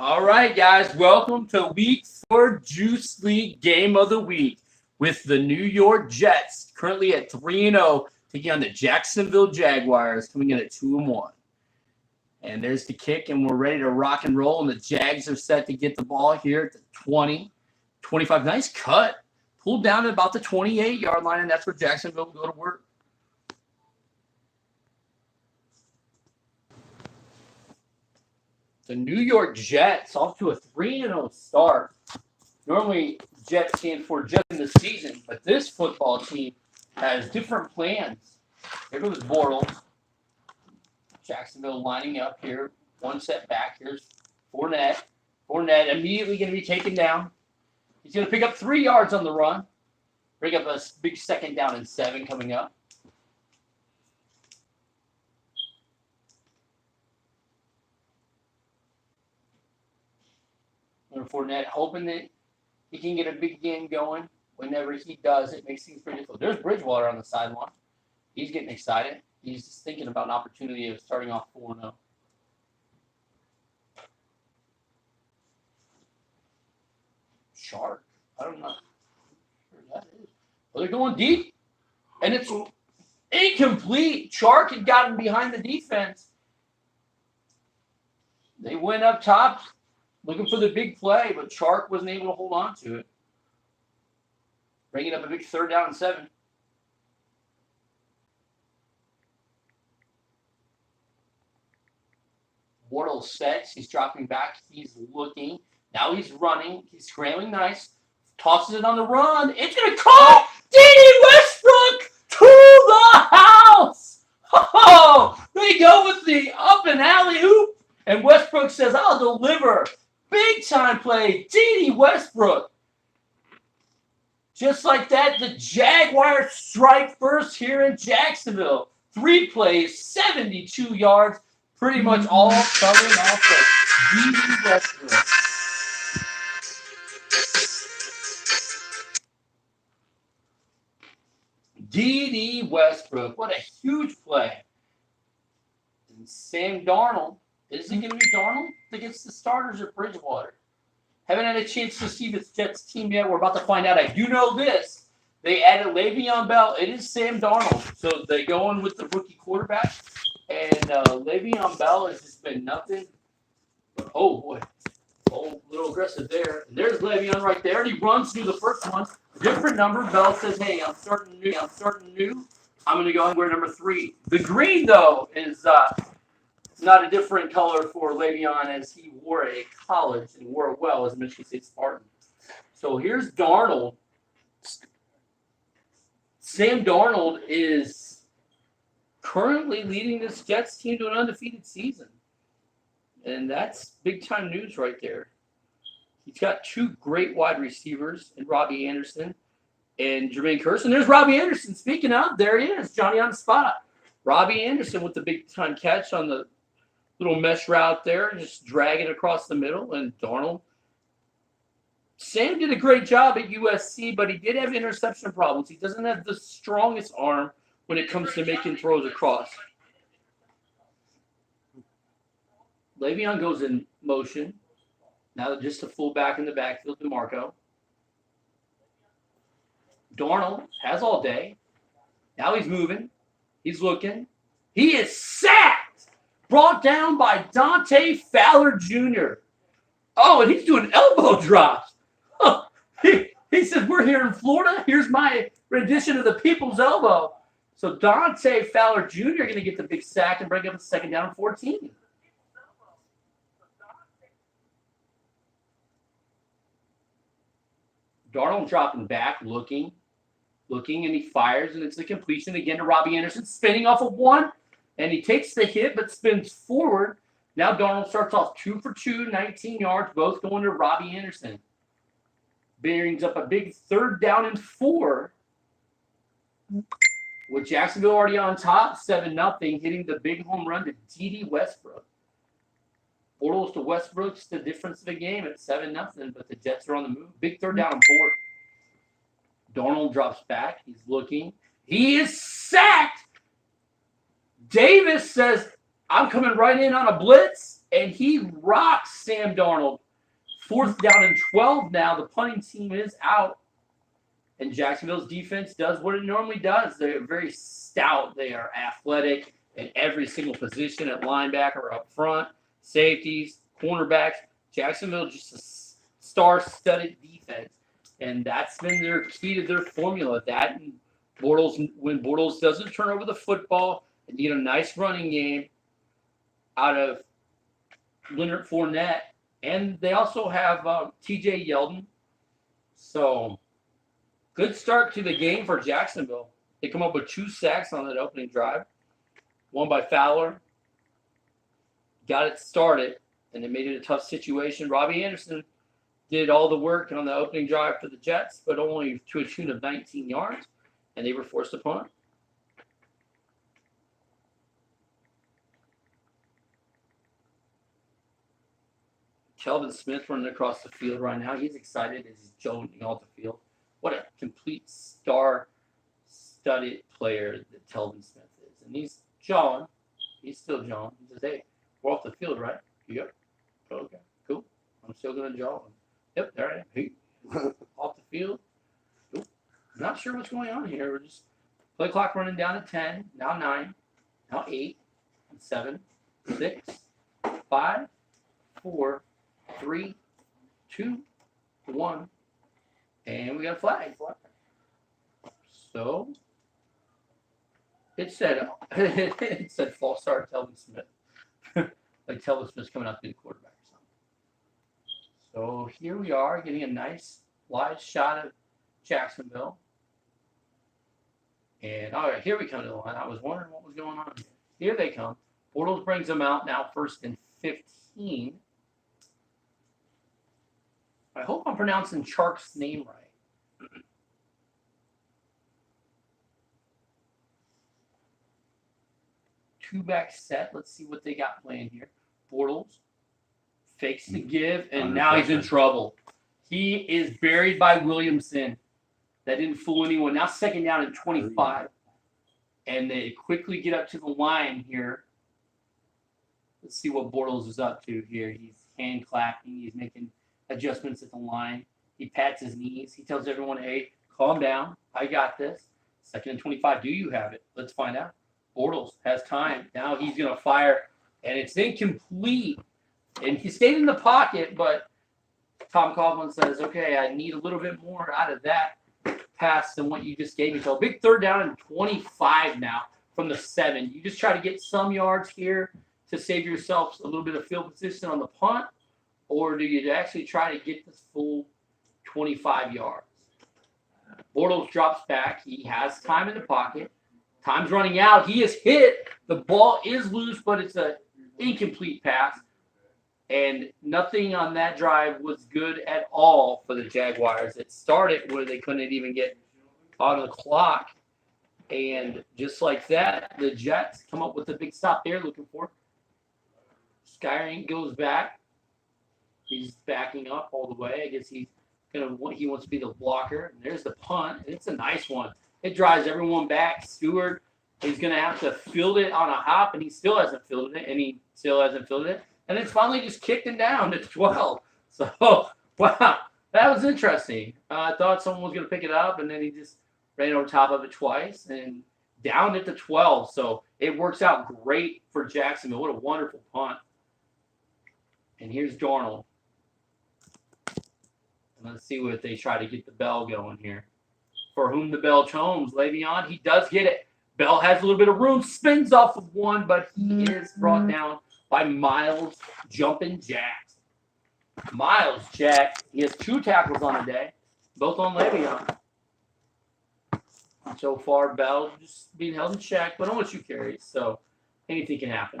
All right, guys, welcome to Week 4 Juice League Game of the Week with the New York Jets currently at 3-0, taking on the Jacksonville Jaguars, coming in at 2-1. And there's the kick, and we're ready to rock and roll, and the Jags are set to get the ball here at the 20, 25. Nice cut. Pulled down at about the 28-yard line, and that's where Jacksonville will go to work. The New York Jets off to a 3-0 start. Normally, Jets stand for Jets in the season, but this football team has different plans. There goes Bortles. Jacksonville lining up here. One set back. Here's Fournette. Fournette immediately going to be taken down. He's going to pick up 3 yards on the run. Bring up a big 2nd down and 7 coming up. Fournette hoping that he can get a big game going. Whenever he does, it makes things pretty difficult. There's Bridgewater on the sideline. He's getting excited. He's just thinking about an opportunity of starting off 4-0. Shark. I don't know who that is. Well, they're going deep, and it's incomplete. Shark had gotten behind the defense. They went up top, looking for the big play, but Chark wasn't able to hold on to it. Bringing up a big 3rd down and 7. Bortles sets. He's dropping back. He's looking. Now he's running. He's scrambling nice. Tosses it on the run. It's going to call D.D. Westbrook to the house. Oh, they go with the up and alley oop. And Westbrook says, I'll deliver. Big time play, D.D. Westbrook. Just like that, the Jaguars strike first here in Jacksonville. 3 plays, 72 yards, pretty much all covering off of D.D. Westbrook. D.D. Westbrook, what a huge play. And Sam Darnold. Is it going to be Darnold against the starters or Bridgewater? Haven't had a chance to see this Jets team yet. We're about to find out. I do know this. They added Le'Veon Bell. It is Sam Darnold. So they go in with the rookie quarterback. And Le'Veon Bell has just been nothing. But, oh, boy. Oh, a little aggressive there. And there's Le'Veon right there. And he runs through the first one. Different number. Bell says, hey, I'm starting new. I'm going to go and wear number 3. The green, though, is not a different color for Le'Veon as he wore it at college and wore it well as a Michigan State Spartan. So here's Darnold. Sam Darnold is currently leading this Jets team to an undefeated season. And that's big-time news right there. He's got 2 great wide receivers in Robbie Anderson and Jermaine Kearse. And there's Robbie Anderson. Speaking of, there he is, Johnny on the spot. Robbie Anderson with the big-time catch on the little mesh route there, just drag it across the middle, and Darnold. Sam did a great job at USC, but he did have interception problems. He doesn't have the strongest arm when it comes to making throws across. Le'Veon goes in motion. Now just a fullback in the backfield, DeMarco. Darnold has all day. Now he's moving. He's looking. He is sacked. Brought down by Dante Fowler Jr. Oh, and he's doing elbow drops. Oh, he says, we're here in Florida. Here's my rendition of the people's elbow. So Dante Fowler Jr. going to get the big sack and bring up a 2nd down and 14. Darnold dropping back, looking, and he fires, and it's the completion again to Robbie Anderson, spinning off of 1. And he takes the hit but spins forward. Now Darnold starts off 2 for 2, 19 yards, both going to Robbie Anderson. Brings up a big 3rd down and 4. With Jacksonville already on top, 7-0, hitting the big home run to D.D. Westbrook. Bortles to Westbrook's the difference of the game at 7-0, but the Jets are on the move. Big 3rd down and 4. Darnold drops back. He's looking. He is sacked. Davis says, I'm coming right in on a blitz. and he rocks Sam Darnold. 4th down and 12 now. The punting team is out. And Jacksonville's defense does what it normally does. They're very stout. They are athletic in every single position at linebacker, up front, safeties, cornerbacks. Jacksonville just a star-studded defense. And that's been their key to their formula. That and Bortles, when Bortles doesn't turn over the football and you get a nice running game out of Leonard Fournette. And they also have T.J. Yeldon. So, good start to the game for Jacksonville. They come up with 2 sacks on that opening drive. One by Fowler. Got it started, and it made it a tough situation. Robbie Anderson did all the work on the opening drive for the Jets, but only to a tune of 19 yards, and they were forced to punt. Kelvin Smith running across the field right now. He's excited as he's jogging off the field. What a complete star-studded player that Kelvin Smith is. And he's jawing. He's still jawing. He says, hey, we're off the field, right? Yep. Okay, cool. I'm still going to jaw. Yep, there I am. Hey. Off the field. Nope. Not sure what's going on here. We're just play clock running down to 10. Now 9. Now 8. 7. 6. 5. 4. 3, 2, 1, and we got a flag. So it said false start Telvin Smith. Like Telvin Smith's coming out to be the quarterback or something. So here we are getting a nice live shot of Jacksonville. And all right, here we come to the line. I was wondering what was going on here. Here they come. Bortles brings them out now, 1st and 15. I hope I'm pronouncing Chark's name right. Two-back set. Let's see what they got playing here. Bortles fakes the give, and now he's in trouble. He is buried by Williamson. That didn't fool anyone. Now 2nd down and 25. And they quickly get up to the line here. Let's see what Bortles is up to here. He's hand clapping. He's making adjustments at the line. He pats his knees. He tells everyone, hey, calm down. I got this. 2nd and 25. Do you have it? Let's find out. Bortles has time. Now he's going to fire, and it's incomplete. And he stayed in the pocket, but Tom Coughlin says, okay, I need a little bit more out of that pass than what you just gave me. So a big 3rd down and 25 now from the 7. You just try to get some yards here to save yourself a little bit of field position on the punt, or do you actually try to get this full 25 yards? Bortles drops back. He has time in the pocket. Time's running out. He is hit. The ball is loose, but it's an incomplete pass. And nothing on that drive was good at all for the Jaguars. It started where they couldn't even get on the clock. And just like that, the Jets come up with a big stop they're looking for. Skyring goes back. He's backing up all the way. I guess he wants to be the blocker. And there's the punt. It's a nice one. It drives everyone back. Stewart is going to have to field it on a hop, and he still hasn't fielded it. And it's finally just kicked him down to 12. So, wow, that was interesting. I thought someone was going to pick it up, and then he just ran over top of it twice and downed it to 12. So it works out great for Jacksonville. What a wonderful punt. And here's Darnold. And let's see what they try to get the bell going here. For whom the bell tones, Le'Veon, he does get it. Bell has a little bit of room, spins off of one, but he is brought down by Myles Jumpin' Jack. Myles Jack, he has 2 tackles on the day, both on Le'Veon. So far, Bell just being held in check, but only 2 carries, so anything can happen.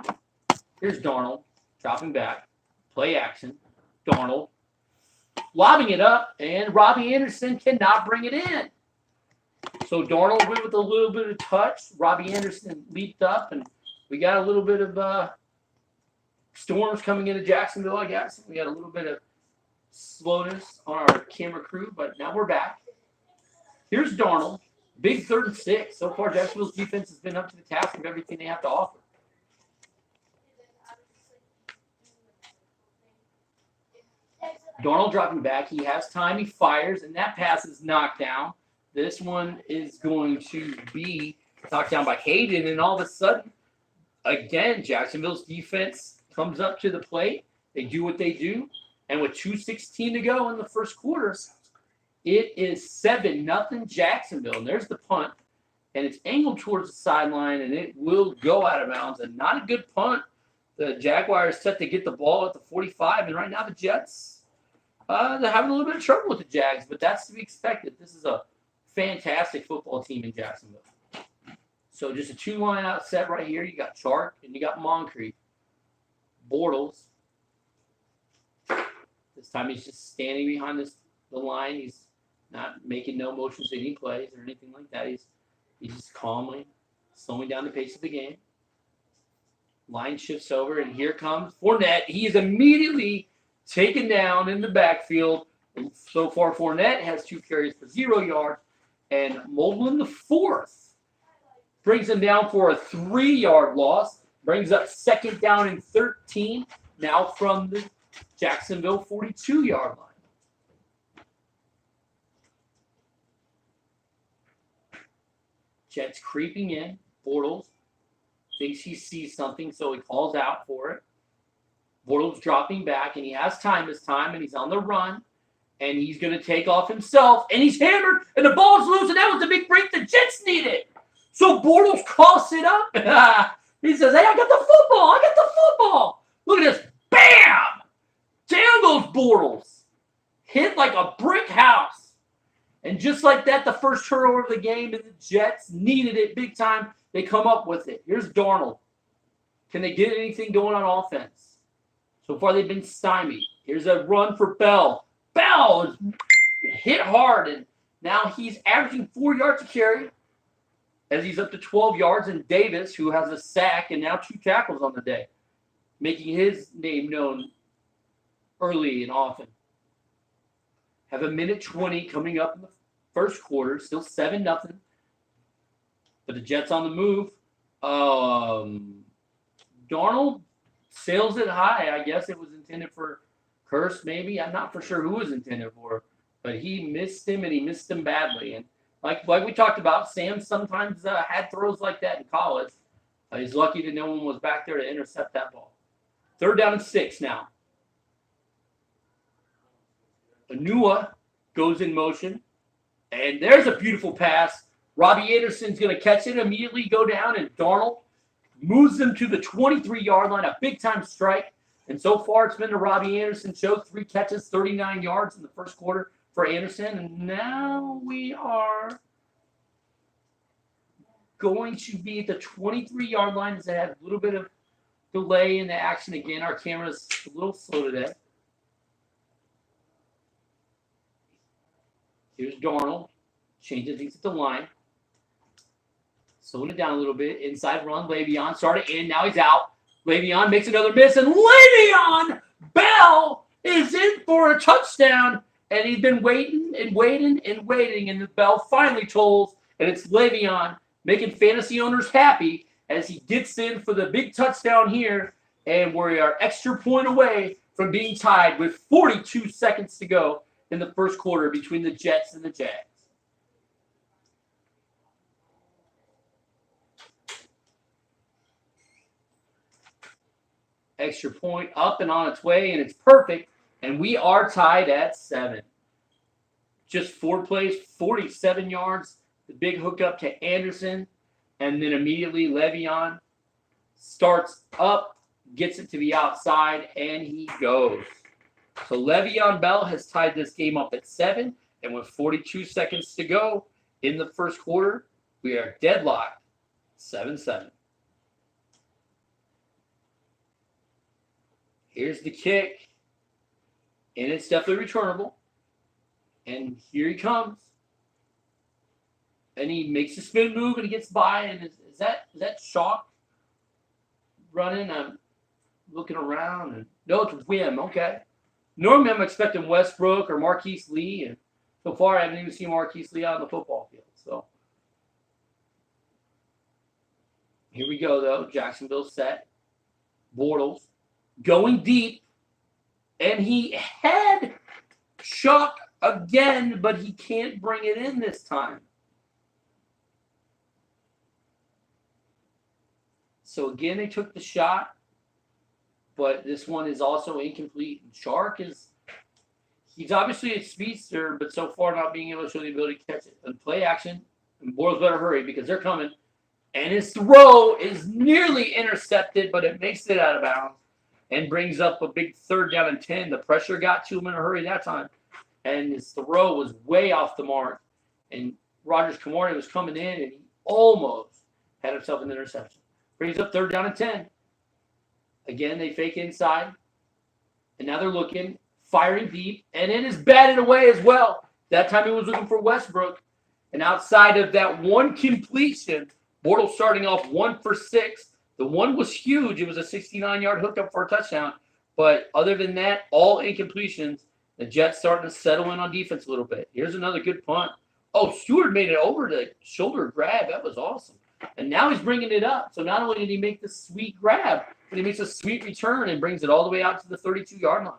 Here's Darnold, dropping back, play action. Darnold lobbing it up, and Robbie Anderson cannot bring it in. So Darnold went with a little bit of touch. Robbie Anderson leaped up, and we got a little bit of storms coming into Jacksonville, I guess. We got a little bit of slowness on our camera crew, but now we're back. Here's Darnold. Big 3rd and 6. So far, Jacksonville's defense has been up to the task of everything they have to offer. Darnold dropping back. He has time. He fires, and that pass is knocked down. This one is going to be knocked down by Hayden, and all of a sudden, again, Jacksonville's defense comes up to the plate. They do what they do, and with 2:16 to go in the first quarter, it is 7-0 Jacksonville. And there's the punt, and it's angled towards the sideline, and it will go out of bounds. And not a good punt. The Jaguars set to get the ball at the 45, and right now the Jets, they're having a little bit of trouble with the Jags, but that's to be expected. This is a fantastic football team in Jacksonville. So just a two-line out set right here. You got Chark and you got Moncrief. Bortles. This time he's just standing behind the line. He's not making no motions any plays or anything like that. He's just calmly slowing down the pace of the game. Line shifts over, and here comes Fournette. He is immediately taken down in the backfield. So far, Fournette has 2 carries for 0 yards, and Moblin the fourth brings him down for a 3-yard loss. Brings up 2nd down and 13, now from the Jacksonville 42-yard line. Jets creeping in. Bortles thinks he sees something, so he calls out for it. Bortles dropping back, and he has time this time, and he's on the run, and he's going to take off himself, and he's hammered, and the ball's loose, and that was the big break the Jets needed. So Bortles coughs it up. He says, hey, I got the football. Look at this. Bam! Down goes Bortles. Hit like a brick house. And just like that, the first turnover of the game, and the Jets needed it big time. They come up with it. Here's Darnold. Can they get anything going on offense? So far, they've been stymied. Here's a run for Bell. Bell is hit hard, and now he's averaging 4 yards a carry as he's up to 12 yards. And Davis, who has a sack and now 2 tackles on the day, making his name known early and often. Have a minute 20 coming up in the first quarter. Still 7-0. But the Jets on the move. Darnold sails it high. I guess it was intended for Hurst, maybe. I'm not for sure who it was intended for. But he missed him, and he missed him badly. And like we talked about, Sam sometimes had throws like that in college. He's lucky that no one was back there to intercept that ball. 3rd down and 6 now. Anua goes in motion. And there's a beautiful pass. Robbie Anderson's going to catch it, immediately go down, and Darnold moves them to the 23-yard line, a big-time strike. And so far, it's been the Robbie Anderson show. 3 catches, 39 yards in the first quarter for Anderson. And now we are going to be at the 23-yard line as they have a little bit of delay in the action again. Our camera's a little slow today. Here's Darnold. Changing things at the line. Slowing it down a little bit. Inside run. Le'Veon started in. Now he's out. Le'Veon makes another miss. And Le'Veon Bell is in for a touchdown. And he's been waiting and waiting and waiting. And the bell finally tolls. And it's Le'Veon making fantasy owners happy as he gets in for the big touchdown here. And we are extra point away from being tied with 42 seconds to go in the first quarter between the Jets and the Jags. Extra point up and on its way, and it's perfect. And we are tied at 7. Just 4 plays, 47 yards. The big hookup to Anderson. And then immediately Le'Veon starts up, gets it to the outside, and he goes. So Le'Veon Bell has tied this game up at 7. And with 42 seconds to go in the first quarter, we are deadlocked 7-7. Here's the kick, and it's definitely returnable. And here he comes. And he makes a spin move, and he gets by. And is that Chalk running? I'm looking around. And no, it's Wim. Okay. Normally, I'm expecting Westbrook or Marquise Lee. And so far, I haven't even seen Marquise Lee out on the football field. So here we go, though. Jacksonville set. Bortles. Going deep. And he had Chuck again, but he can't bring it in this time. So again, they took the shot, but this one is also incomplete. And Chark he's obviously a speedster, but so far not being able to show the ability to catch it. And play action, and Boyles better hurry because they're coming. And his throw is nearly intercepted, but it makes it out of bounds and brings up a big 3rd down and 10. The pressure got to him in a hurry that time, and his throw was way off the mark. And Rogers Camardi was coming in, and he almost had himself an interception. Brings up 3rd down and 10. Again, they fake inside, and now they're looking, firing deep, and it is batted away as well. That time he was looking for Westbrook, and outside of that one completion, Bortles starting off 1 for 6. The one was huge. It was a 69-yard hookup for a touchdown. But other than that, all incompletions. The Jets starting to settle in on defense a little bit. Here's another good punt. Oh, Stewart made it over the shoulder grab. That was awesome. And now he's bringing it up. So not only did he make the sweet grab, but he makes a sweet return and brings it all the way out to the 32-yard line.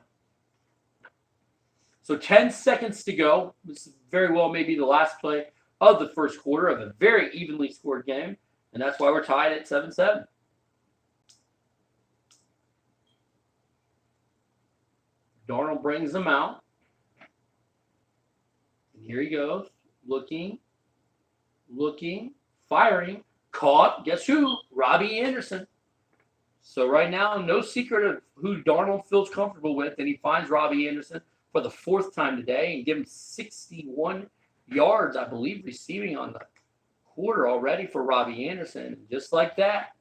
So 10 seconds to go. This very well may be the last play of the first quarter of a very evenly scored game. And that's why we're tied at 7-7. Darnold brings them out. And here he goes. Looking, firing. Caught. Guess who? Robbie Anderson. So right now, no secret of who Darnold feels comfortable with. And he finds Robbie Anderson for the 4th time today and give him 61 yards, I believe, receiving on the quarter already for Robbie Anderson. Just like that,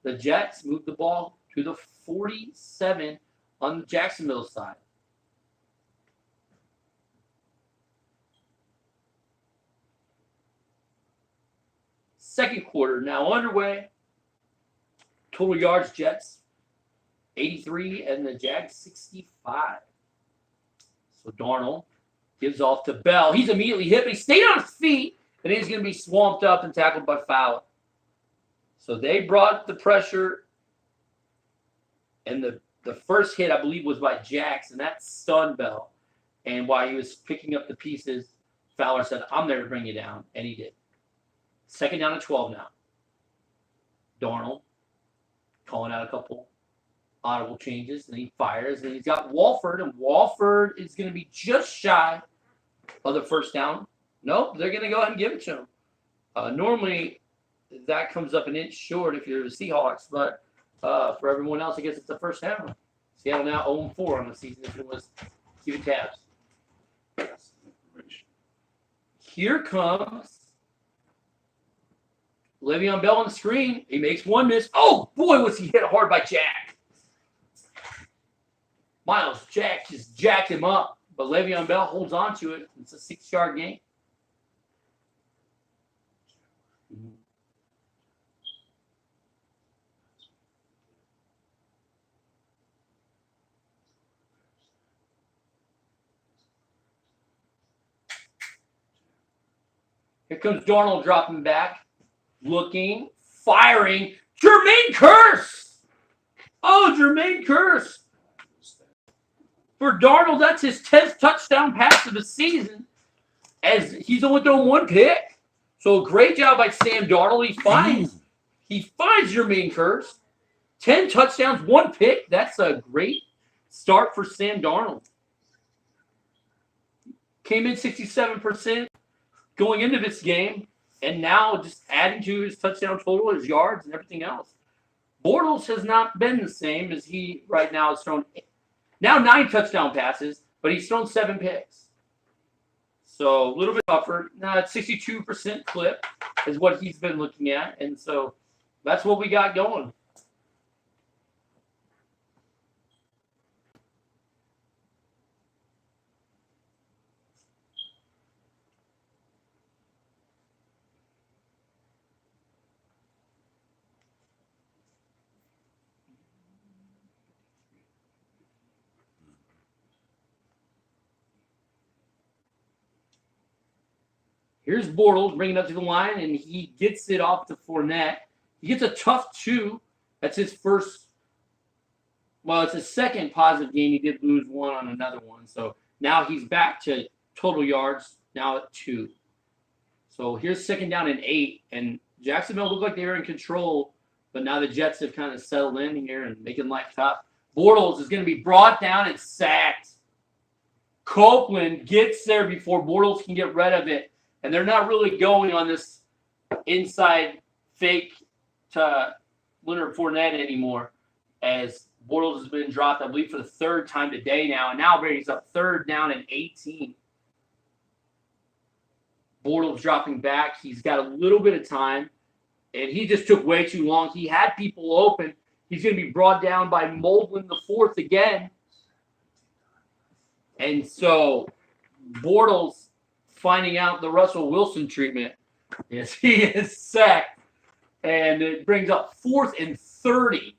the Jets move the ball to the 47 on the Jacksonville side. Second quarter now underway. Total yards, Jets 83 and the Jags 65. So Darnold gives off to Bell. He's immediately hit, but he stayed on his feet, and he's going to be swamped up and tackled by Fowler. So they brought the pressure, and the first hit, I believe, was by Jackson. That stunned Bell. And while he was picking up the pieces, Fowler said, I'm there to bring you down, and he did. 2nd down and 12 now. Darnold calling out a couple audible changes, and he fires, and he's got Walford, and Walford is going to be just shy of the 1st down. Nope, they're going to go ahead and give it to him. Normally, that comes up an inch short if you're the Seahawks, but for everyone else, I guess it's the 1st down. Seattle now 0-4 on the season if it was keeping tabs. Here comes Le'Veon Bell on the screen. He makes one miss. Oh, boy, was he hit hard by Jack. Miles Jack just jacked him up, but Le'Veon Bell holds on to it. It's a 6-yard gain. Here comes Darnold dropping back, looking, firing. Jermaine Kearse! Oh, Jermaine Kearse! For Darnold, that's his 10th touchdown pass of the season, as he's only thrown 1 pick. So great job by Sam Darnold. He finds Jermaine Kearse. 10 touchdowns, 1 pick. That's a great start for Sam Darnold. Came in 67% going into this game, and now just adding to his touchdown total, his yards, and everything else. Bortles has not been the same, as he right now has thrown now 9 touchdown passes, but he's thrown 7 picks. So a little bit tougher. Now it's 62% clip is what he's been looking at, and so that's what we got going. Here's Bortles bringing it up to the line, and he gets it off to Fournette. He gets a tough 2. That's his first Well, it's his second positive game. He did lose one on another one. So now he's back to total yards, now at 2. So here's second down and 8. And Jacksonville looked like they were in control, but now the Jets have kind of settled in here and making life tough. Bortles is going to be brought down and sacked. Copeland gets there before Bortles can get rid of it. And they're not really going on this inside fake to Leonard Fournette anymore, as Bortles has been dropped, I believe, for the third time today now. And now Brady's up third down and 18. Bortles dropping back. He's got a little bit of time, and he just took way too long. He had people open. He's going to be brought down by Moldlin the fourth again. And so Bortles finding out the Russell Wilson treatment is he is sacked. And it brings up 4th and 30.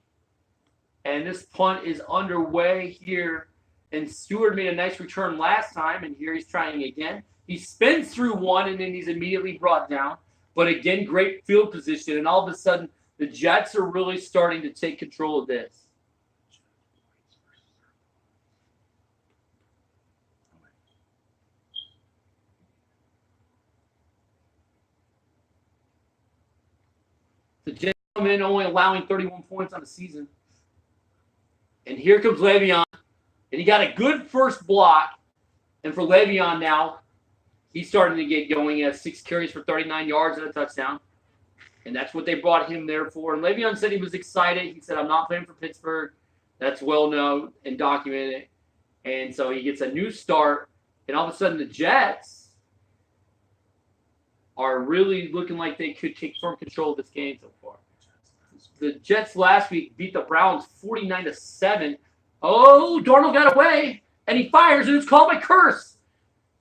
And this punt is underway here. And Stewart made a nice return last time, and here he's trying again. He spins through one, and then he's immediately brought down. But again, great field position. And all of a sudden, the Jets are really starting to take control of this. The Jets come in only allowing 31 points on the season. And here comes Le'Veon. And he got a good first block. And for Le'Veon now, he's starting to get going. He has 6 carries for 39 yards and a touchdown. And that's what they brought him there for. And Le'Veon said he was excited. He said, I'm not playing for Pittsburgh. That's well known and documented. And so he gets a new start. And all of a sudden, the Jets are really looking like they could take firm control of this game so far. The Jets last week beat the Browns 49-7. Oh, Darnold got away, and he fires, and it's called by Kearse.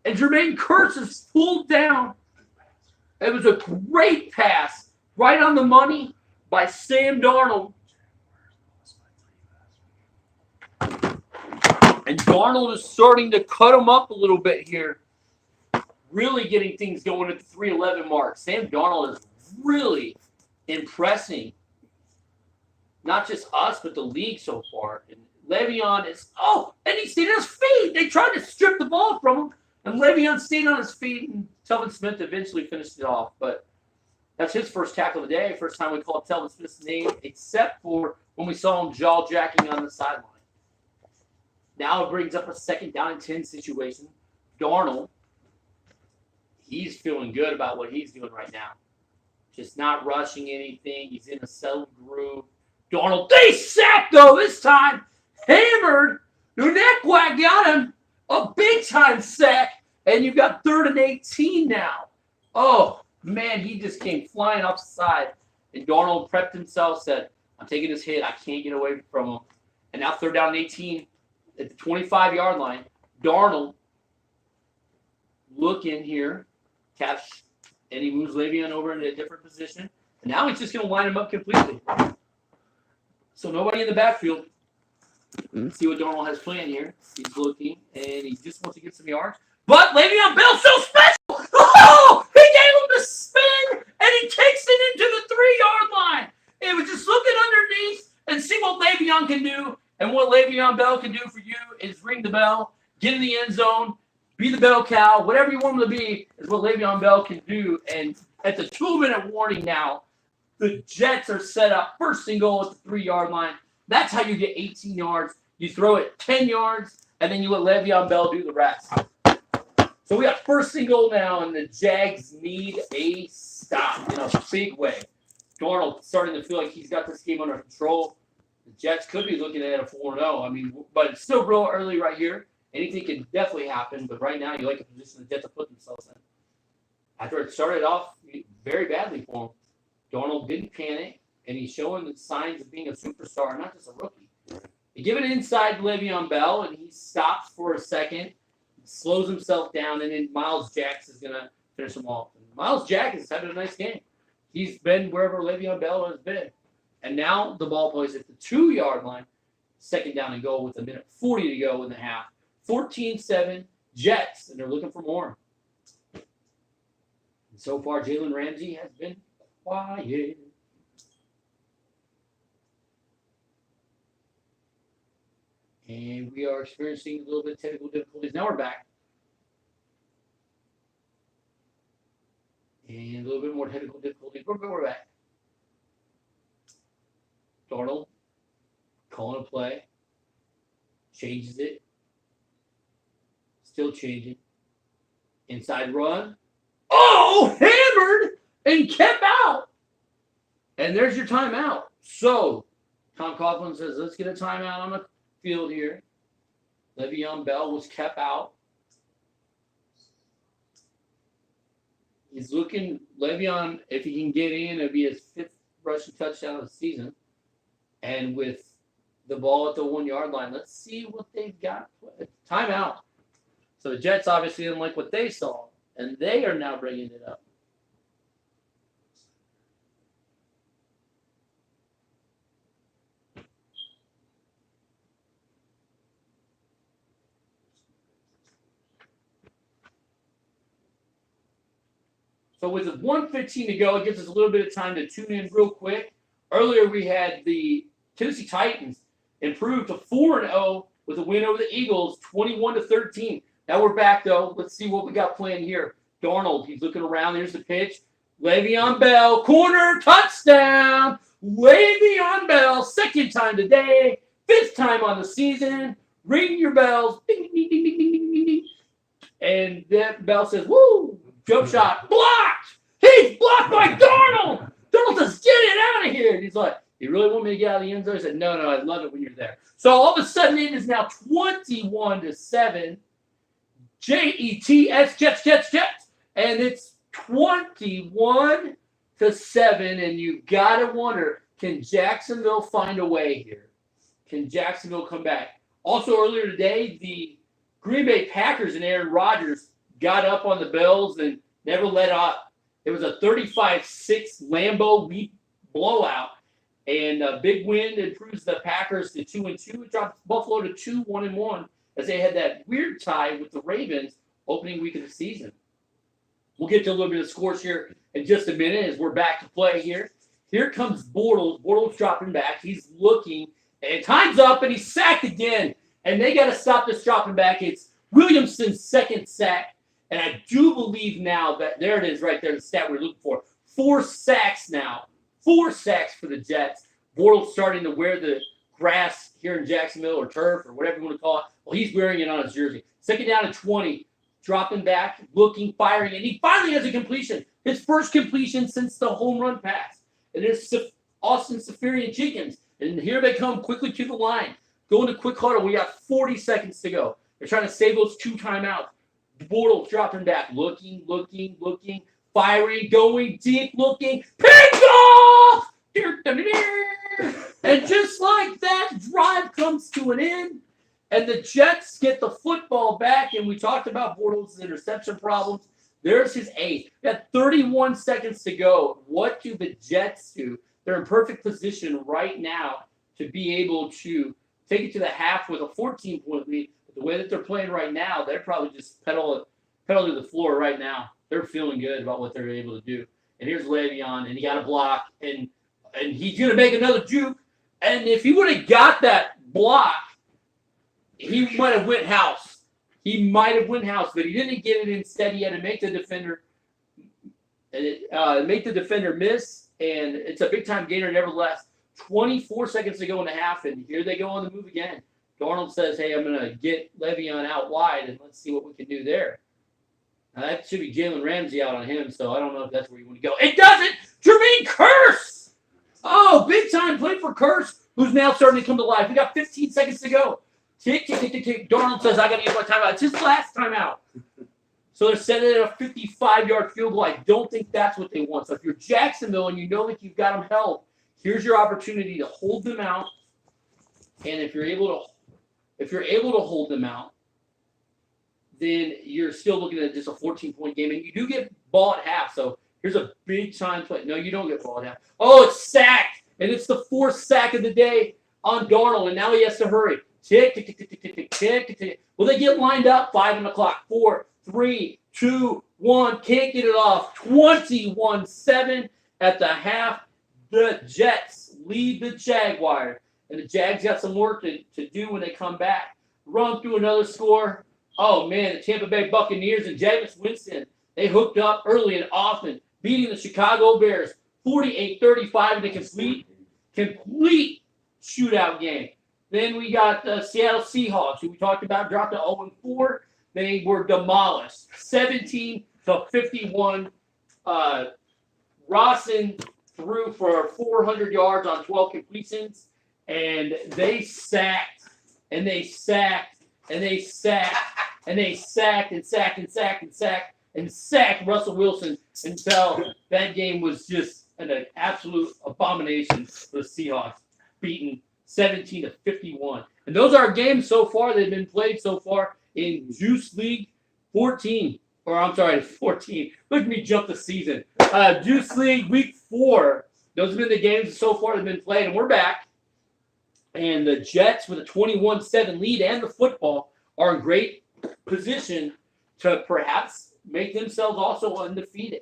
And Jermaine Kearse is pulled down. It was a great pass, right on the money by Sam Darnold. And Darnold is starting to cut him up a little bit here. Really getting things going at the 3:11 mark. Sam Darnold is really impressing not just us, but the league so far. And Le'Veon is, and he stayed on his feet. They tried to strip the ball from him, and Le'Veon stayed on his feet, and Telvin Smith eventually finished it off. But that's his first tackle of the day. First time we called Telvin Smith's name, except for when we saw him jaw-jacking on the sideline. Now it brings up a second down and 10 situation. Darnold, he's feeling good about what he's doing right now. Just not rushing anything. He's in a settled groove. Darnold, they sacked, though, this time. Hammered. Nunekwa got him. A big-time sack. And you've got 3rd and 18 now. Oh, man, he just came flying off the side. And Darnold prepped himself, said, I'm taking this hit. I can't get away from him. And now 3rd down and 18 at the 25-yard line. Darnold look in here, catch, and he moves Le'Veon over into a different position. And now he's just going to line him up completely. So nobody in the backfield. Let's see what Darnold has planned here. He's looking, and he just wants to get some yards. But Le'Veon Bell's so special. Oh, he gave him the spin, and he takes it into the 3-yard line. It was just looking underneath and see what Le'Veon can do. And what Le'Veon Bell can do for you is ring the bell, get in the end zone, be the bell cow, whatever you want him to be is what Le'Veon Bell can do. And at the 2-minute warning now, the Jets are set up first and goal at the 3-yard line. That's how you get 18 yards. You throw it 10 yards, and then you let Le'Veon Bell do the rest. So we got first and goal now, and the Jags need a stop in a big way. Darnold starting to feel like he's got this game under control. The Jets could be looking at a 4-0. I mean, but it's still real early right here. Anything can definitely happen, but right now you like the position the Jets have put themselves in. After it started off very badly for him, Darnold didn't panic, and he's showing the signs of being a superstar, not just a rookie. They give it inside Le'Veon Bell, and he stops for a second, slows himself down, and then Miles Jack is going to finish him off. And Miles Jack is having a nice game. He's been wherever Le'Veon Bell has been. And now the ball plays at the 2-yard line, second down and goal with 1:40 to go in the half. 14-7 Jets, and they're looking for more. And so far, Jalen Ramsey has been quiet. And we are experiencing a little bit of technical difficulties. Now we're back. And a little bit more technical difficulties. We're back. Darnold calling a play. Changes it. Still changing. Inside run. Oh, hammered and kept out. And there's your timeout. So, Tom Coughlin says, let's get a timeout on the field here. Le'Veon Bell was kept out. He's looking, Le'Veon, if he can get in, it'll be his 5th rushing touchdown of the season. And with the ball at the 1-yard line, let's see what they've got. Timeout. So the Jets obviously didn't like what they saw, and they are now bringing it up. So with 1:15 to go, it gives us a little bit of time to tune in real quick. Earlier we had the Tennessee Titans improve to 4-0 with a win over the Eagles, 21-13. Now we're back though. Let's see what we got playing here. Darnold, he's looking around. There's the pitch. Le'Veon Bell, corner, touchdown. Le'Veon Bell, 2nd time today, 5th time on the season. Ring your bells. Ding, ding, ding, ding, ding, ding, ding, ding. And that Bell says, woo, jump shot, blocked. He's blocked by Darnold. Darnold says, get it out of here. And he's like, you really want me to get out of the end zone? I said, no, I love it when you're there. So all of a sudden it is now 21-7. Jets, Jets. And it's 21-7. And you got to wonder, can Jacksonville find a way here? Can Jacksonville come back? Also earlier today, the Green Bay Packers and Aaron Rodgers got up on the Bills and never let up. It was a 35-6 Lambeau Leap blowout. And a big win improves the Packers to 2-2. It drops Buffalo to 2-1-1 as they had that weird tie with the Ravens opening week of the season. We'll get to a little bit of scores here in just a minute as we're back to play here. Here comes Bortles. Bortles dropping back. He's looking, and time's up, and he's sacked again. And they got to stop this dropping back. It's Williamson's 2nd sack. And I do believe now that there it is right there, the stat we're looking for. 4 sacks now. 4 sacks for the Jets. Bortles starting to wear the grass here in Jacksonville or turf or whatever you want to call it. Well, he's wearing it on his jersey. 2nd down and 20. Dropping back, looking, firing, and he finally has a completion. His first completion since the home run pass. And there's Austin Seferian-Jenkins. And here they come quickly to the line. Going to quick huddle. We got 40 seconds to go. They're trying to save those 2 timeouts. Bortles dropping back. Looking. Firing. Going deep. Looking. Pick off! And just like that, drive comes to an end. And the Jets get the football back. And we talked about Bortles' interception problems. There's his 8th. Got 31 seconds to go. What do the Jets do? They're in perfect position right now to be able to take it to the half with a 14-point lead. But the way that they're playing right now, they're probably just pedal to the floor right now. They're feeling good about what they're able to do. And here's Le'Veon, and he got a block, and he's going to make another juke. And if he would have got that block, he might have went house. But he didn't get it. Instead, he had to make the defender miss, and it's a big-time gainer nevertheless. 24 seconds to go in the half, and here they go on the move again. Darnold says, hey, I'm going to get Le'Veon out wide, and let's see what we can do there. Now, that should be Jalen Ramsey out on him, so I don't know if that's where you want to go. It doesn't! Jermaine Kearse! Oh, big-time play for Kearse, who's now starting to come to life. We got 15 seconds to go. Tick. Darnold says, I got to use my timeout. It's his last timeout. So they're setting it at a 55-yard field goal. I don't think that's what they want. So if you're Jacksonville and you know that you've got them held, here's your opportunity to hold them out. And if you're able to hold them out, then you're still looking at just a 14-point game. And you do get ball at half. So here's a big-time play. No, you don't get ball at half. Oh, it's sacked. And it's the 4th sack of the day on Darnold. And now he has to hurry. Tick. Well, they get lined up. 5 on the clock. 4, 3, 2, 1. Can't get it off. 21-7 at the half. The Jets lead the Jaguars and the Jags got some work to do when they come back. Run through another score. Oh, man, the Tampa Bay Buccaneers and Jameis Winston, they hooked up early and often, beating the Chicago Bears 48-35 in a complete shootout game. Then we got the Seattle Seahawks, who we talked about, dropped to 0-4. They were demolished, 17-51. Rawson threw for 400 yards on 12 completions, and they sacked, and they sacked, and they sacked, and they sacked, and sacked, and sacked, and sacked, and sacked Russell Wilson until that game was just an absolute abomination for the Seahawks, beaten 17-51. And those are our games so far that have been played so far in Juice League 14. 14. Look at me jump the season. Juice League Week 4. Those have been the games so far that have been played, and we're back. And the Jets, with a 21-7 lead and the football, are in great position to perhaps make themselves also undefeated.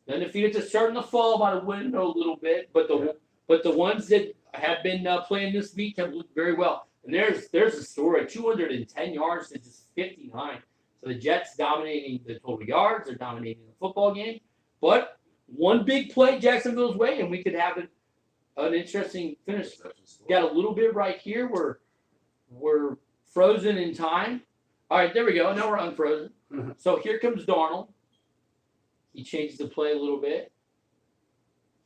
Undefeated to starting to fall by the window a little bit, but the ones that have been playing this week have looked very well. And there's a story: 210 yards to just 59. So the Jets dominating the total yards, they're dominating the football game. But one big play Jacksonville's way, and we could have an interesting finish. Got a little bit right here. We're frozen in time. All right, there we go. Now we're unfrozen. So here comes Darnold. He changes the play a little bit.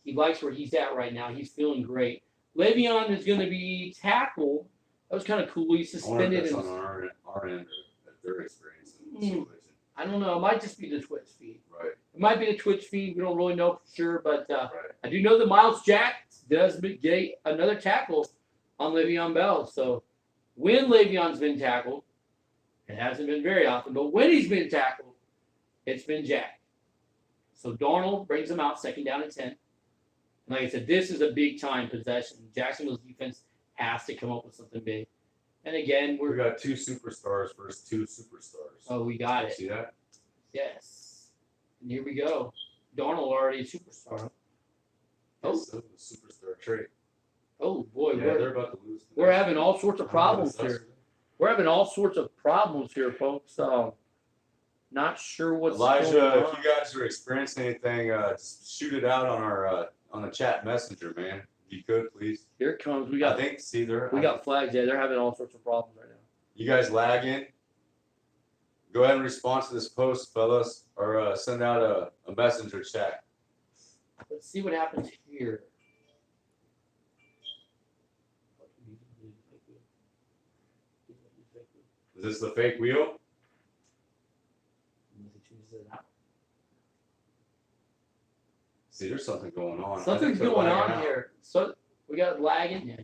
He likes where he's at right now. He's feeling great. Le'Veon is going to be tackled. That was kind of cool. He's suspended. That's on our end, at their experience. I don't know. It might just be the Twitch feed. Right. It might be the Twitch feed. We don't really know for sure. But right. I do know that Miles Jack does get another tackle on Le'Veon Bell. So when Le'Veon's been tackled, it hasn't been very often, but when he's been tackled, it's been Jack. So Darnold brings him out, second down and 10. And like I said, this is a big-time possession. Jacksonville's defense has to come up with something big. And again, we got two superstars versus two superstars. Oh, we got it. See that? Yes. And here we go. Darnold already a superstar. Oh, the superstar trait. Oh boy, they're about to lose. We're having all sorts of problems here. We're having all sorts of problems here, folks. Not sure what's Elijah, going on. if you guys are experiencing anything, shoot it out on our on the chat messenger, man. If you could, please. Here it comes. We got flags. Yeah, they're having all sorts of problems right now. You guys lagging? Go ahead and respond to this post, fellas, or send out a messenger chat. Let's see what happens here. Is this the fake wheel? See, there's something going on. Something's going on here. So we got lagging. Yeah.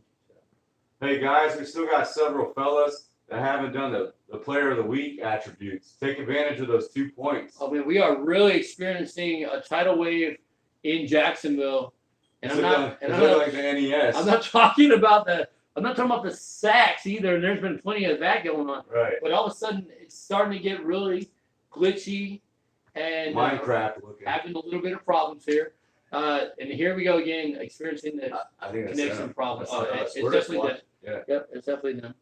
Hey guys, we still got several fellas that haven't done the player of the week attributes. Take advantage of those 2 points. I mean, we are really experiencing a tidal wave in Jacksonville. And I'm not like the NES. I'm not talking about the sacks either, and there's been plenty of that going on. Right. But all of a sudden, it's starting to get really glitchy and Minecraft looking. having a little bit of problems here. And here we go again, experiencing the connection problem. It's definitely them. Yeah. Yep, it's definitely them.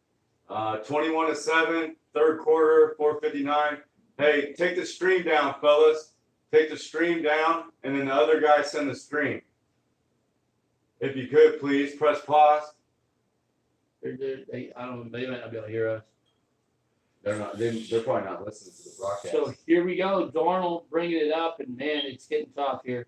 21-7, third quarter, 4:59. Hey, take the stream down, fellas. Take the stream down, and then the other guy send the stream. If you could, please press pause. I don't know. They might not be able to hear us. They're not. They're probably not listening to the broadcast. So here we go. Darnold bringing it up, and man, it's getting tough here.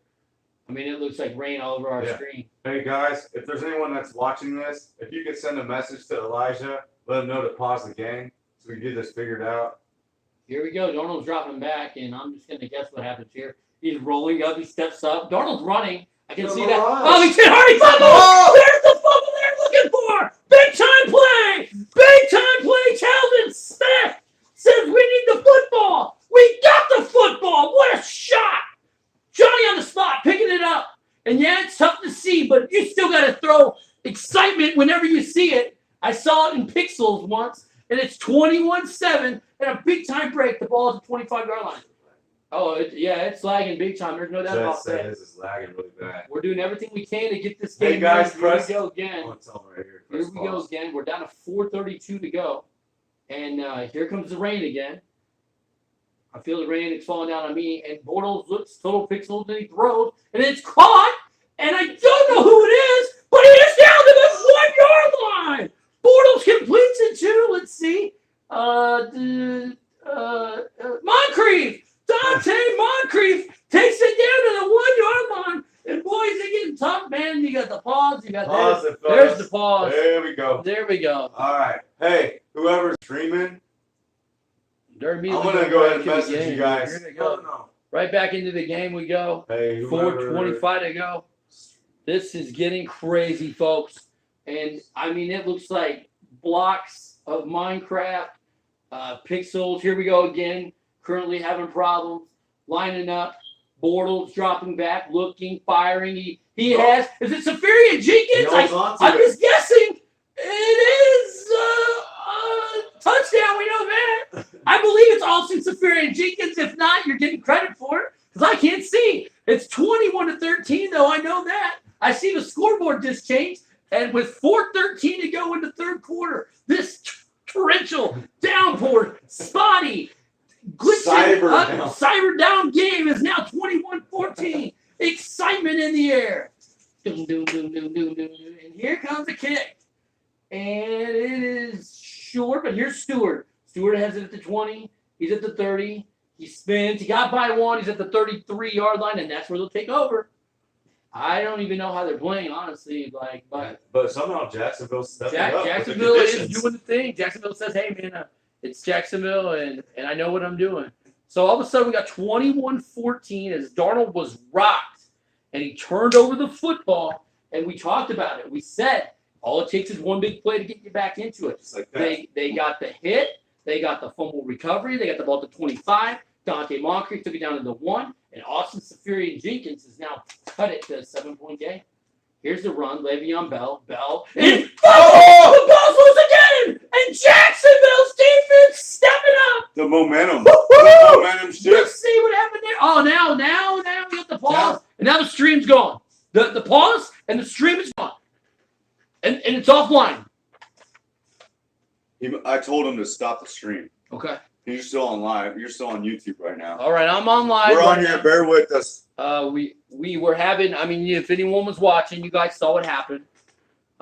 I mean, it looks like rain all over our screen. Hey guys, if there's anyone that's watching this, if you could send a message to Elijah, let him know to pause the game so we can get this figured out. Here we go. Darnold's dropping back, and I'm just going to guess what happens here. He's rolling up. He steps up. Darnold's running. I can see that. Oh, he's hit hard. He's fumble. There's the fumble they're looking for. Big time play. Big time play. Talvin Smith says we need the football. We got the football. What a shot. Johnny on the spot, picking it up. And yeah, it's tough to see, but you still got to throw excitement whenever you see it. I saw it in pixels once, and it's 21-7 and a big time break. The ball is at the 25-yard line. Oh, it's lagging big time. There's no doubt Jets about said that. his is lagging really bad. We're doing everything we can to get this Hey game. guys, Here press. we go again. Oh, tell me right here. Here Press we go pause. again. We're down to 4:32 to go, and here comes the rain again. I feel the rain. It's falling down on me, and Bortles looks total pixels, and he throws, and it's caught, and I don't know who it is, but it is down to the 1 yard line. Bortles completes it too. Let's see. Moncrief, Dante Moncrief takes it down to the 1 yard line. And boys, they're getting tough, man. You got the pause, you got Pause this. it, There's fellas. the pause. There we go. There we go. All right. Hey, whoever's streaming, They're I'm immediately gonna go ahead and back to the message game. you guys. Here they go. No. Right back into the game we go. Hey, whoever. 4:25 to go. This is getting crazy, folks. And I mean, it looks like blocks of Minecraft, pixels. Here we go again. Currently having problems lining up. Bortles dropping back, looking, firing. He has. Is it Safarian Jenkins? He holds on to I'm it. just guessing. It is touchdown. We know that. I believe it's Austin Safarian Jenkins. If not, you're getting credit for it because I can't see. It's 21-13, though. I know that. I see the scoreboard just changed. And with 4:13 to go in the third quarter, this torrential downpour, spotty, glitching, cyber down game is now 21-14. Excitement in the air. Doom, doom, doom, doom, doom, doom, doom. And here comes the kick. And it is short, but here's Stewart. Stewart has it at the 20. He's at the 30. He spins. He got by one. He's at the 33-yard line, and that's where they'll take over. I don't even know how they're playing, honestly. But somehow Jacksonville's stepping up. with the Jacksonville is conditions. doing the thing. Jacksonville says, "Hey, man, it's Jacksonville, and I know what I'm doing." So all of a sudden, we got 21-14 as Darnold was rocked, and he turned over the football, and we talked about it. We said all it takes is one big play to get you back into it. Just like that. They got the hit. They got the fumble recovery. They got the ball to 25. Dante Moncrief took it down to the 1. And Austin Safarian Jenkins has now cut it to a 7-point game. Here's the run. Le'Veon Bell. And the ball's loose again! And Jacksonville's defense stepping up! The momentum. Woo-hoo! The momentum Let's shift. see what happened there. Oh, now we got the pause. And now the stream's gone. The pause and the stream is gone. And it's offline. I told him to stop the stream. Okay. You're still on live. You're still on YouTube right now. All right, I'm on live. We're on right here. now. Bear with us. We were having. I mean, if anyone was watching, you guys saw what happened.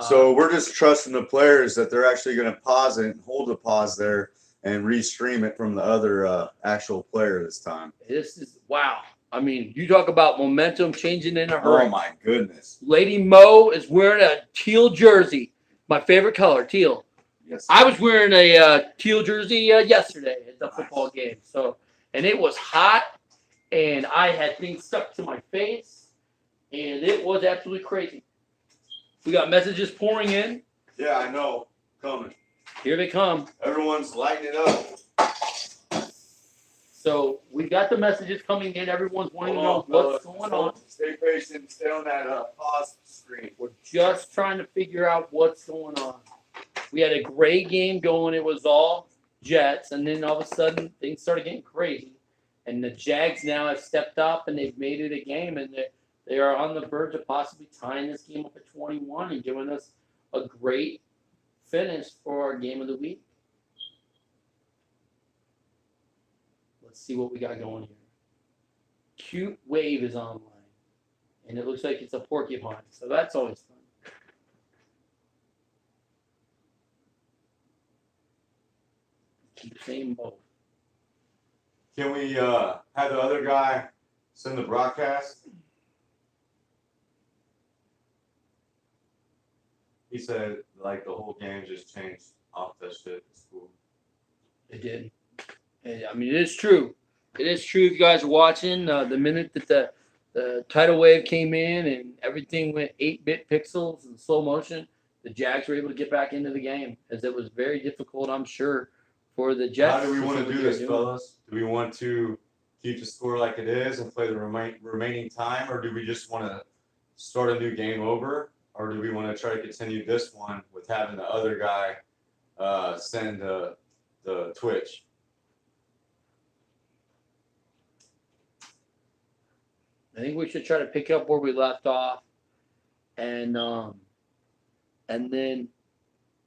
So we're just trusting the players that they're actually going to pause it and hold the pause there and restream it from the other actual player this time. This is wow. I mean, you talk about momentum changing in a hurry. Oh my goodness. Lady Mo is wearing a teal jersey, my favorite color, teal. Yes. I was wearing a teal jersey yesterday at the football game. So, and it was hot, and I had things stuck to my face, and it was absolutely crazy. We got messages pouring in. Yeah, I know. Coming. Here they come. Everyone's lighting it up. So we got the messages coming in. Everyone's wanting to know Hold on, what's fellas. going on. Stay patient. Stay on that pause screen. We're just trying to figure out what's going on. We had a great game going. It was all Jets, and then all of a sudden things started getting crazy. And the Jags now have stepped up, and they've made it a game, and they are on the verge of possibly tying this game up at 21 and giving us a great finish for our game of the week. Let's see what we got going here. Cute Wave is online, and it looks like it's a porcupine, so that's always fun. Keep saying both. Can we have the other guy send the broadcast? He said like the whole game just changed off that shit. It's cool. It did. And, I mean, it is true. It is true. If you guys are watching, the minute that the tidal wave came in and everything went 8-bit pixels and slow motion, the Jags were able to get back into the game, as it was very difficult, I'm sure, for the Jets. How do we want see to what do they're this, doing. fellas? Do we want to keep the score like it is and play the remaining time, or do we just want to start a new game over, or do we want to try to continue this one with having the other guy send the Twitch? think we should try to pick up where we left off, and then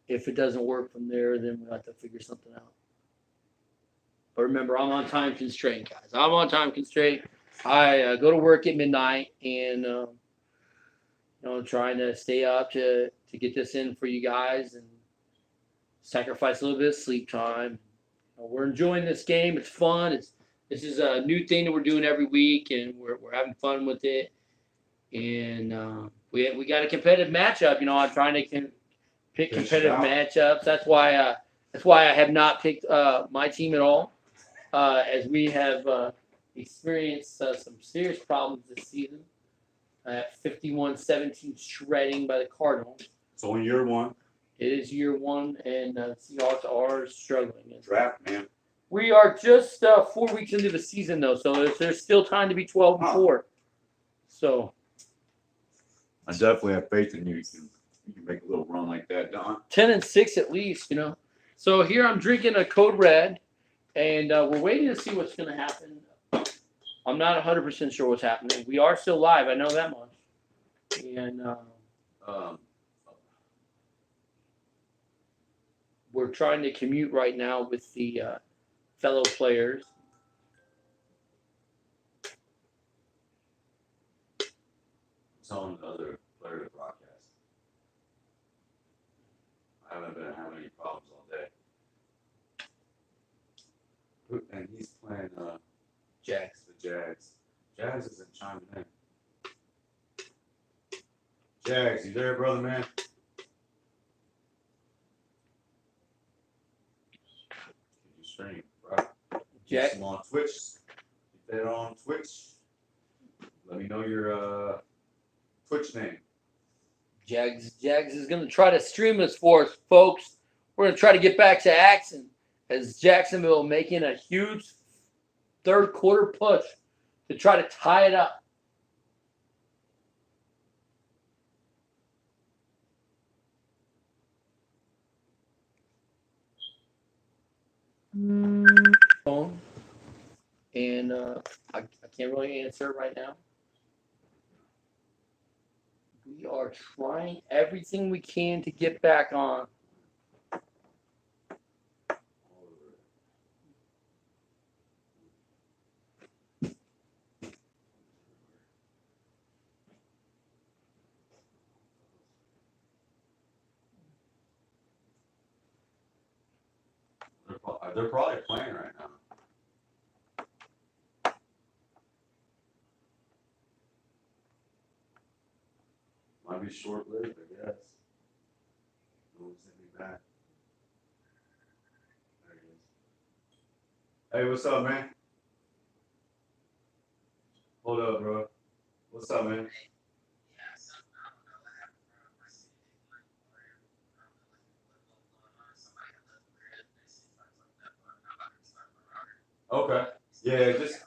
if it doesn't work from there, then we'll have to figure something out. But remember, I'm on time constraint, guys. I'm on time constraint. I go to work at midnight, and trying to stay up to get this in for you guys and sacrifice a little bit of sleep time. We're enjoying this game. It's fun. This is a new thing that we're doing every week, and we're having fun with it. And we got a competitive matchup. I'm trying to pick competitive matchups. That's why I have not picked my team at all, as we have experienced some serious problems this season. 51-17 shredding by the Cardinals. It's only year one. It is year one, and Seahawks are struggling. Draft, man. We are just 4 weeks into the season, though, so there's still time to be 12-4. So I definitely have faith in you. You can make a little run like that, Don. 10-6 at least, So here I'm drinking a Code Red, and we're waiting to see what's going to happen. I'm not 100% sure what's happening. We are still live. I know that much. And we're trying to commute right now with the fellow players. It's on the other player broadcast. I haven't been having any problems all day. And he's playing Jags. The Jags. Jags isn't chiming in. Jags, you there, brother, man? You stream, bro. Jags. I'm on Twitch. If they're on Twitch, let me know your Twitch name. Jags is going to try to stream this for us, folks. We're going to try to get back to action as Jacksonville making a huge third quarter push to try to tie it up. Phone. And I can't really answer it right now. We are trying everything we can to get back on. They're probably playing right now. Might be short-lived, I guess. No one's sent me back. There he is. Hey, what's up, man? Hold up, bro. What's up, man? Okay. Yeah, just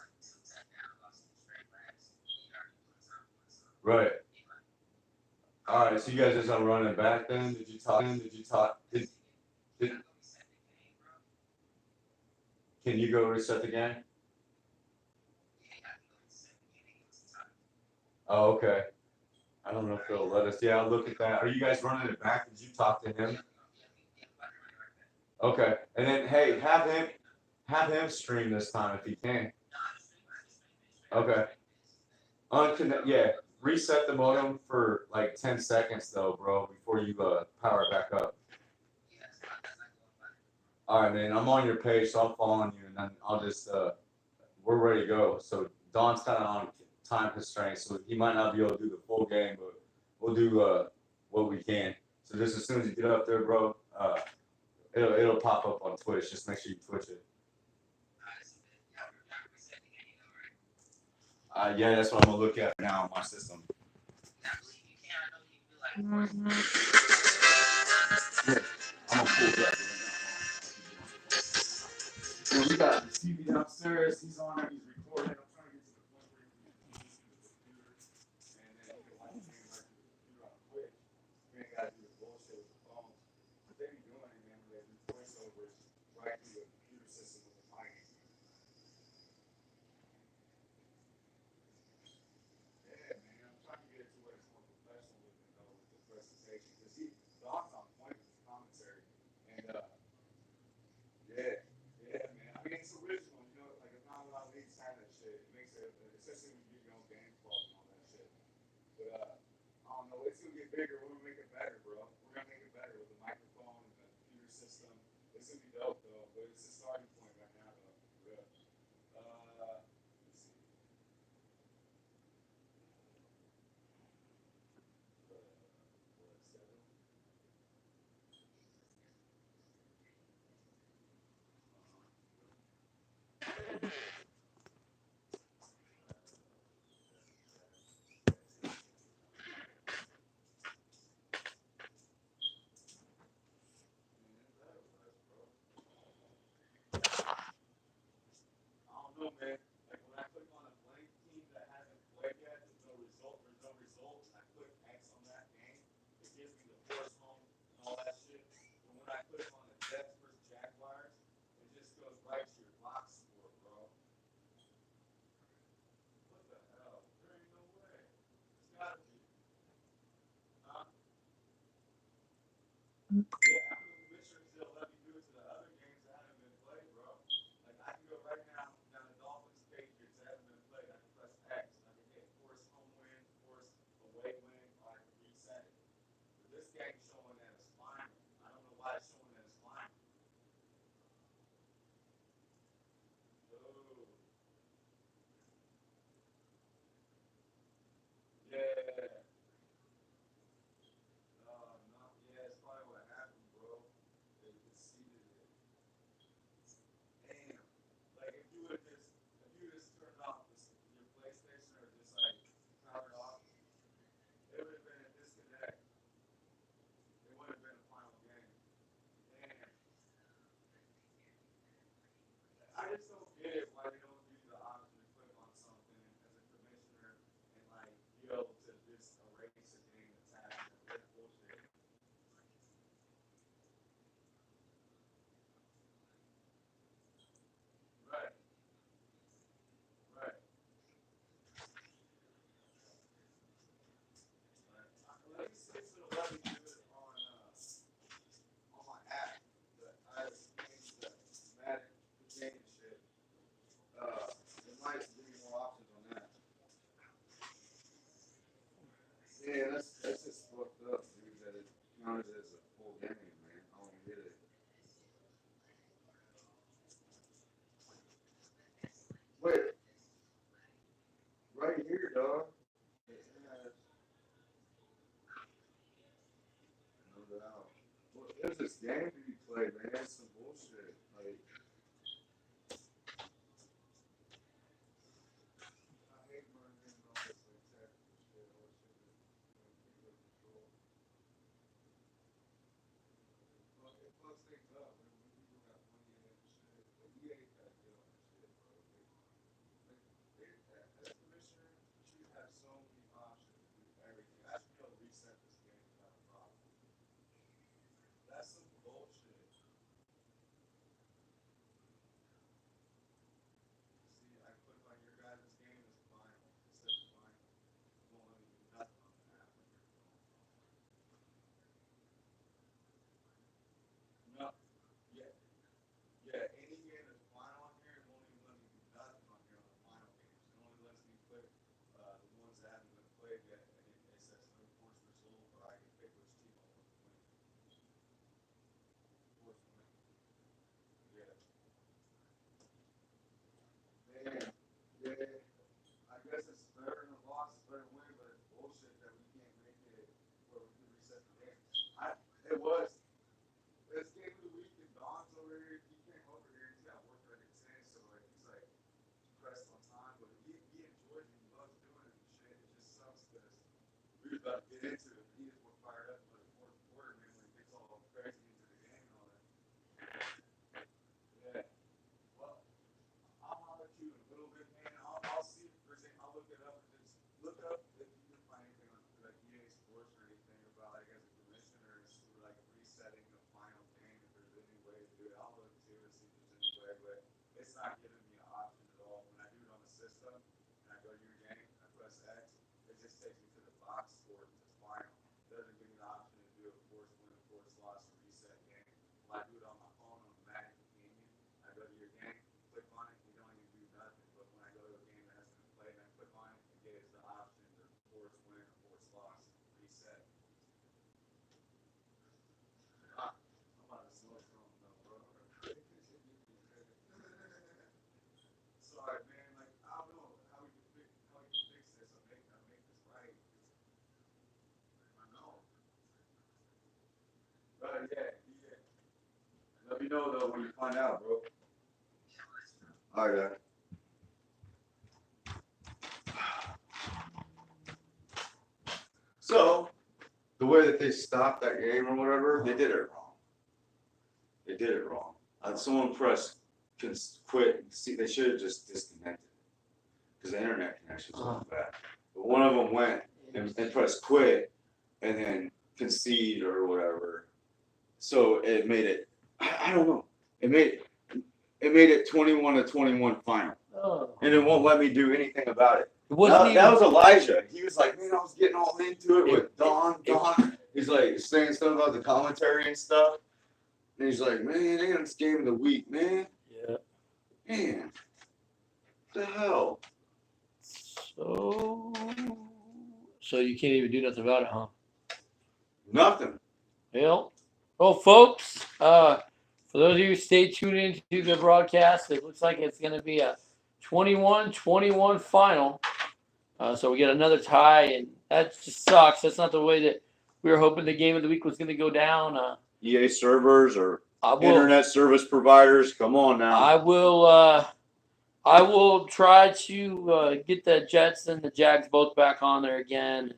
right. All right. So you guys just run it back then? Did you talk? Did, can you go reset the game? Oh, okay. I don't know if they'll let us. Yeah, I'll look at that. Are you guys running it back? Did you talk to him? Okay. And then, hey, have him stream this time if he can. Okay. Yeah. Reset the modem for like 10 seconds though, bro, before you power it back up. All right, man. I'm on your page, so I'm following you, and then I'll just we're ready to go. So Don's kind of on time constraints, so he might not be able to do the full game, but we'll do what we can. So just as soon as you get up there, bro, it'll pop up on Twitch. Just make sure you Twitch it. Yeah, that's what I'm gonna look at now on my system. Yeah, I'm gonna pull that right now. We got the TV downstairs. He's on it. He's recording. I'm trying to get to the point where you can use the computer, and then you can watch things like the computer on Twitch. You ain't gotta do the bullshit with the phones. But they be doing it, man. They do voiceovers right through the computer system with the mic. bigger. We're gonna make it better, bro. We're gonna make it better with the microphone and the computer system. It's gonna be dope though, but it's a starting point right now though. Yeah. Let's see. What, 7? I don't know, man. Like when I click on a blank team that hasn't played yet, there's no result. There's no result, and I click X on that game, it gives me the force home and all that shit. And when I click on the Jets versus Jaguars, it just goes right to your box score, bro. What the hell? There ain't no way. It's gotta be. Huh? Yeah, I'm the commissioner still let me do it to the other games that haven't been played, bro. Like I can go right now down the Dolphins Patriots that haven't been played. I can press X. I can hit force home win, force away win, or I can reset it. But this game's showing that it's final. I don't know why it's showing that it's final. Oh, yeah. No, yeah, it's probably what happened, bro. They conceded it. Damn. Like if you just turned off your PlayStation or just like powered off, it would have been a disconnect. It would have been a final game. Damn. I just don't get it why they don't give you the option to click on something as a commissioner and like be able to just erase a game that's happening. That's bullshit. Right, right, right. Let me see if it'll let me do it on my app. But I changed the Madden, the game and shit. It might give me more options on that. Yeah, that's just fucked up, dude. That it counted as a full game, man. I don't get it. Wait, right here, dog. It has no doubt. What is this game that you play, man? It's some bullshit. Like, I hate running into all this like tactical shit, all this shit that people control. It fucks things up when people got money in it and shit. But EA got to get on that shit, bro. As commissioner, you should have so many options to do everything. I should be able to reset this game without a problem. That's some bullshit. See, I click on your guys' game as final. It says final. It won't let me do nothing on the app on your phone. No. Yeah. Yeah, any game that's final on here, it won't even let me do nothing on here on the final games. It only lets me click the ones that haven't been played yet, and it says no force result, or I can pick which team I want to win. Force win. Yeah. Man, yeah. I guess it's better than a loss, it's better than win, but it's bullshit that we can't make it where we can reset the game. It was. This game of the week and Don's over here. He came over here. He's got work ready today, so like he's like pressed on time. But he enjoys it. He loves doing it and shit. It just sucks because we were about to get into it. He just more fired up for the fourth quarter, man. When it gets all crazy into the game and all that. Yeah. Well, I'll holler at you in a little bit, man. I'll see if there's any, I'll look it up and just look up if you can find anything on like EA Sports or anything about like as a commissioner like resetting the final game. If there's any way to do it, I'll look too and see if there's any way. But it's not giving me an option at all. When I do it on the system and I go to your game and I press X, it just takes me to the box score that says final. It doesn't give me the option to do a force win, force loss, or reset game. When I do it on my phone on the Magic Companion, I go to your game, click on it, you don't even do nothing. But when I go to a game that hasn't been played and I click on it, it gives the option to force win or force loss, reset. me know though when you find out, bro. All right, So, the way that they stopped that game or whatever, they did it wrong. They did it wrong. Someone pressed quit. See, they should have just disconnected because the internet connection was bad. But one of them went and pressed quit and then concede or whatever. So it made it. I don't know. It made it 21-21 final, and it won't let me do anything about it. It wasn't That was Elijah. He was like, man, I was getting all into it with Don. He's like saying stuff about the commentary and stuff. And he's like, man, they got this game of the week, man. Yeah. Man. What the hell? So you can't even do nothing about it, huh? Nothing. Well, folks, for those of you who stay tuned into the broadcast, it looks like it's going to be a 21-21 final. So we get another tie, and that just sucks. That's not the way that we were hoping the game of the week was going to go down. EA servers or internet service providers, come on now. I will try to get the Jets and the Jags both back on there again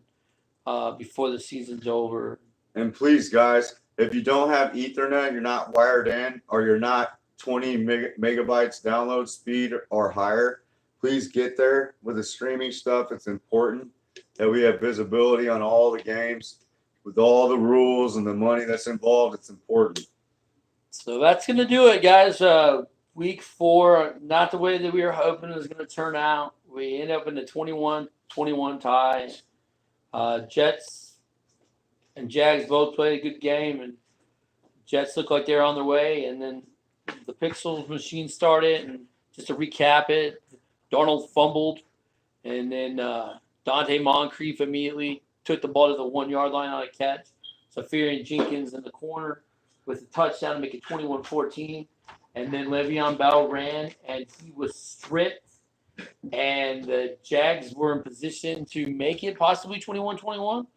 before the season's over. And please, guys, if you don't have Ethernet, you're not wired in, or you're not 20 megabytes download speed or higher, please get there with the streaming stuff. It's important that we have visibility on all the games with all the rules and the money that's involved. It's important. So that's going to do it, guys. Week 4, not the way that we were hoping it was going to turn out. We end up in the 21-21 tie. Jets and Jags both played a good game, and Jets look like they're on their way. And then the Pixels machine started, and just to recap it, Darnold fumbled, and then Dante Moncrief immediately took the ball to the 1-yard line on a catch. Safarian Jenkins in the corner with a touchdown to make it 21-14. And then Le'Veon Bell ran, and he was stripped. And the Jags were in position to make it possibly 21-21.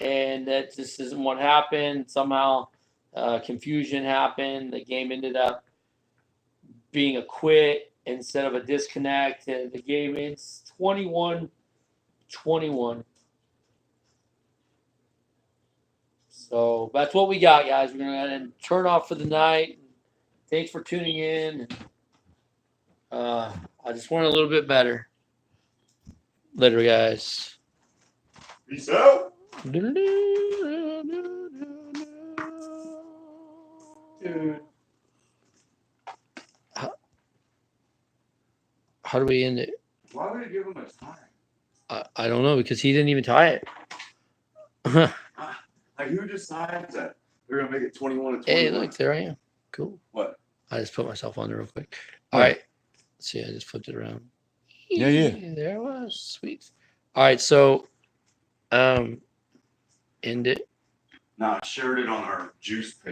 And that just isn't what happened. Somehow confusion happened. The game ended up being a quit instead of a disconnect. And the game ends 21-21. So that's what we got, guys. We're going to go ahead and turn off for the night. Thanks for tuning in. I just went a little bit better. Later, guys. Peace out. Dude. How do we end it? Why would you give him a time? I don't know, because he didn't even tie it. Like, who decides that we're going to make it 21-21? Hey, look, there I am. Cool. What? I just put myself on there real quick. All right. See, I just flipped it around. Yeah. There it was. Sweet. All right, so end it. Nah, I shared it on our juice page.